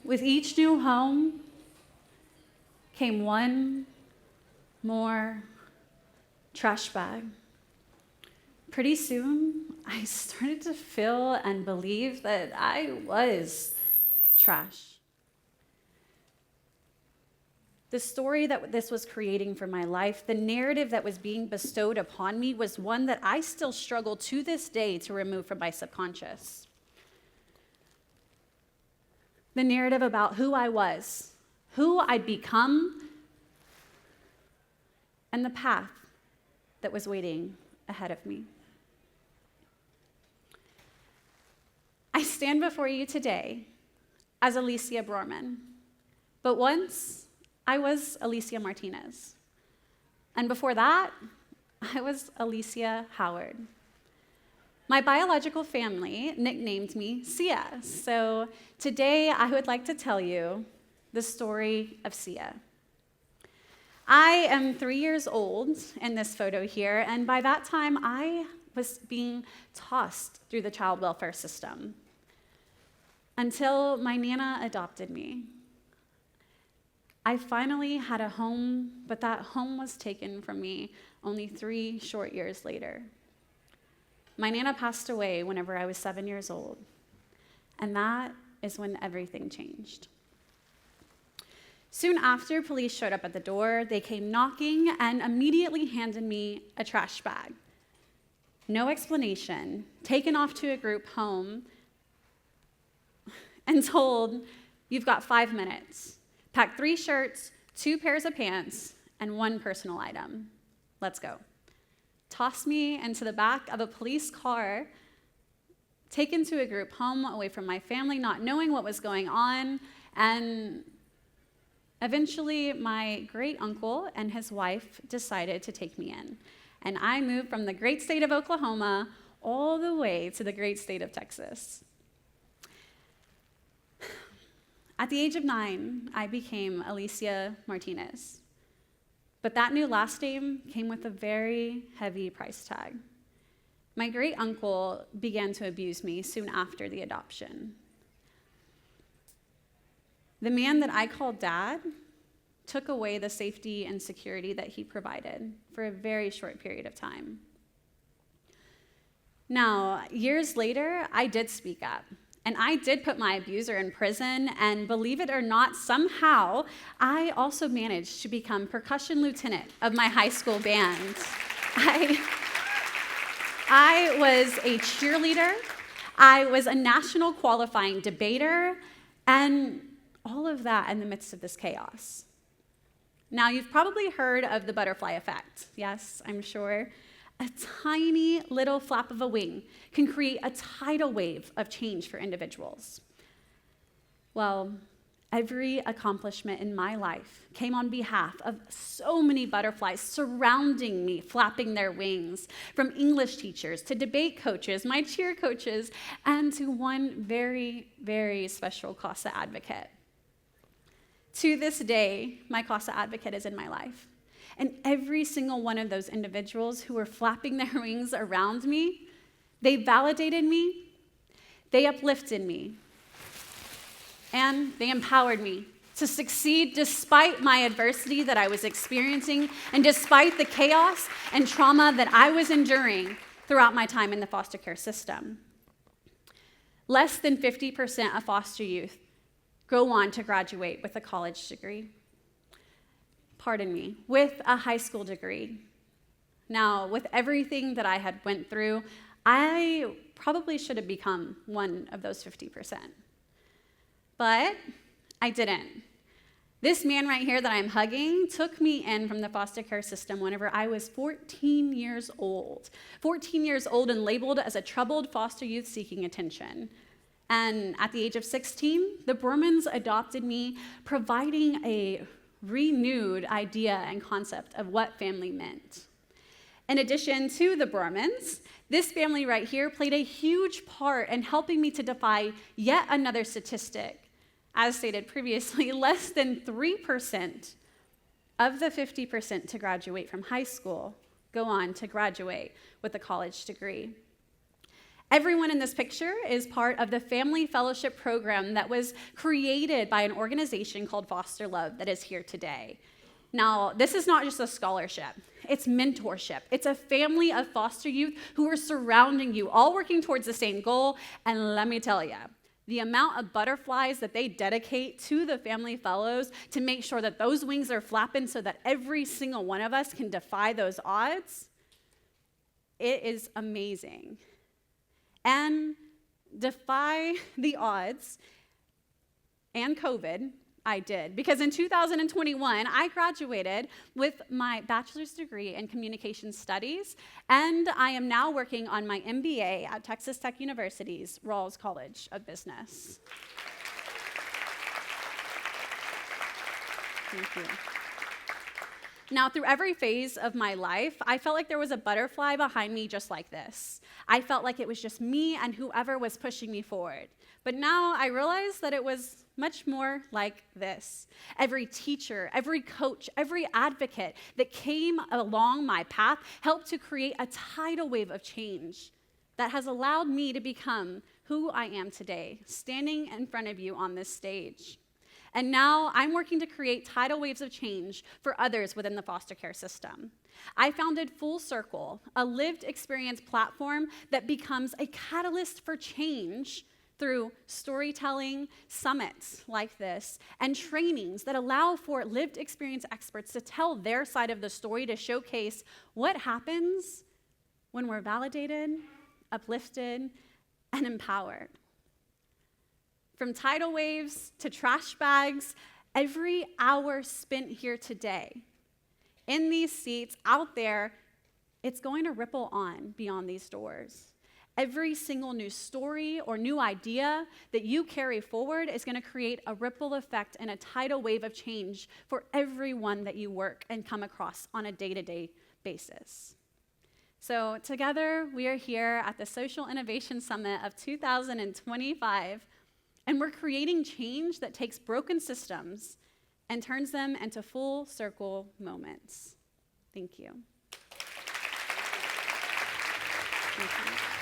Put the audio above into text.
with each new home came one more trash bag. Pretty soon, I started to feel and believe that I was trash. The story that this was creating for my life, the narrative that was being bestowed upon me, was one that I still struggle to this day to remove from my subconscious. The narrative about who I was, who I'd become, and the path that was waiting ahead of me. I stand before you today as Aliscia Brorman, but once I was Aliscia Martinez. And before that, I was Aliscia Howard. My biological family nicknamed me Sia. So today I would like to tell you the story of Sia. I am 3 years old in this photo here, and by that time I was being tossed through the child welfare system until my Nana adopted me. I finally had a home, but that home was taken from me only 3 short years later. My Nana passed away whenever I was 7 years old, and that is when everything changed. Soon after, police showed up at the door. They came knocking and immediately handed me a trash bag. No explanation, taken off to a group home and told, "You've got 5 minutes. Pack 3 shirts, 2 pairs of pants, and 1 personal item. Let's go." Tossed me into the back of a police car, taken to a group home away from my family, not knowing what was going on, and eventually my great uncle and his wife decided to take me in. And I moved from the great state of Oklahoma all the way to the great state of Texas. At the age of 9, I became Aliscia Martinez. But that new last name came with a very heavy price tag. My great uncle began to abuse me soon after the adoption. The man that I called Dad took away the safety and security that he provided for a very short period of time. Now, years later, I did speak up. And I did put my abuser in prison, and believe it or not, somehow, I also managed to become percussion lieutenant of my high school band. I was a cheerleader, I was a national qualifying debater, and all of that in the midst of this chaos. Now, you've probably heard of the butterfly effect. Yes, I'm sure. A tiny little flap of a wing can create a tidal wave of change for individuals. Well, every accomplishment in my life came on behalf of so many butterflies surrounding me, flapping their wings, from English teachers to debate coaches, my cheer coaches, and to one very, very special CASA advocate. To this day, my CASA advocate is in my life. And every single one of those individuals who were flapping their wings around me, they validated me, they uplifted me, and they empowered me to succeed despite my adversity that I was experiencing and despite the chaos and trauma that I was enduring throughout my time in the foster care system. Less than 50% of foster youth go on to graduate with a college degree. With a high school degree. Now, with everything that I had went through, I probably should have become one of those 50%. But I didn't. This man right here that I'm hugging took me in from the foster care system whenever I was 14 years old. 14 years old and labeled as a troubled foster youth seeking attention. And at the age of 16, the Brormans adopted me, providing a renewed idea and concept of what family meant. In addition to the Brormans, this family right here played a huge part in helping me to defy yet another statistic. As stated previously, less than 3% of the 50% to graduate from high school go on to graduate with a college degree. Everyone in this picture is part of the Family Fellowship program that was created by an organization called Foster Love that is here today. Now, this is not just a scholarship, it's mentorship. It's a family of foster youth who are surrounding you, all working towards the same goal. And let me tell you, the amount of butterflies that they dedicate to the family fellows to make sure that those wings are flapping so that every single one of us can defy those odds, it is amazing. And defy the odds and COVID, I did. Because in 2021, I graduated with my bachelor's degree in communication studies, and I am now working on my MBA at Texas Tech University's Rawls College of Business. Thank you. Now, through every phase of my life, I felt like there was a butterfly behind me just like this. I felt like it was just me and whoever was pushing me forward. But now I realize that it was much more like this. Every teacher, every coach, every advocate that came along my path helped to create a tidal wave of change that has allowed me to become who I am today, standing in front of you on this stage. And now I'm working to create tidal waves of change for others within the foster care system. I founded Full Circle, a lived experience platform that becomes a catalyst for change through storytelling, summits like this, and trainings that allow for lived experience experts to tell their side of the story to showcase what happens when we're validated, uplifted, and empowered. From tidal waves to trash bags, every hour spent here today, in these seats, out there, it's going to ripple on beyond these doors. Every single new story or new idea that you carry forward is going to create a ripple effect and a tidal wave of change for everyone that you work and come across on a day-to-day basis. So together, we are here at the Social Innovation Summit of 2025, and we're creating change that takes broken systems and turns them into full circle moments. Thank you. Thank you.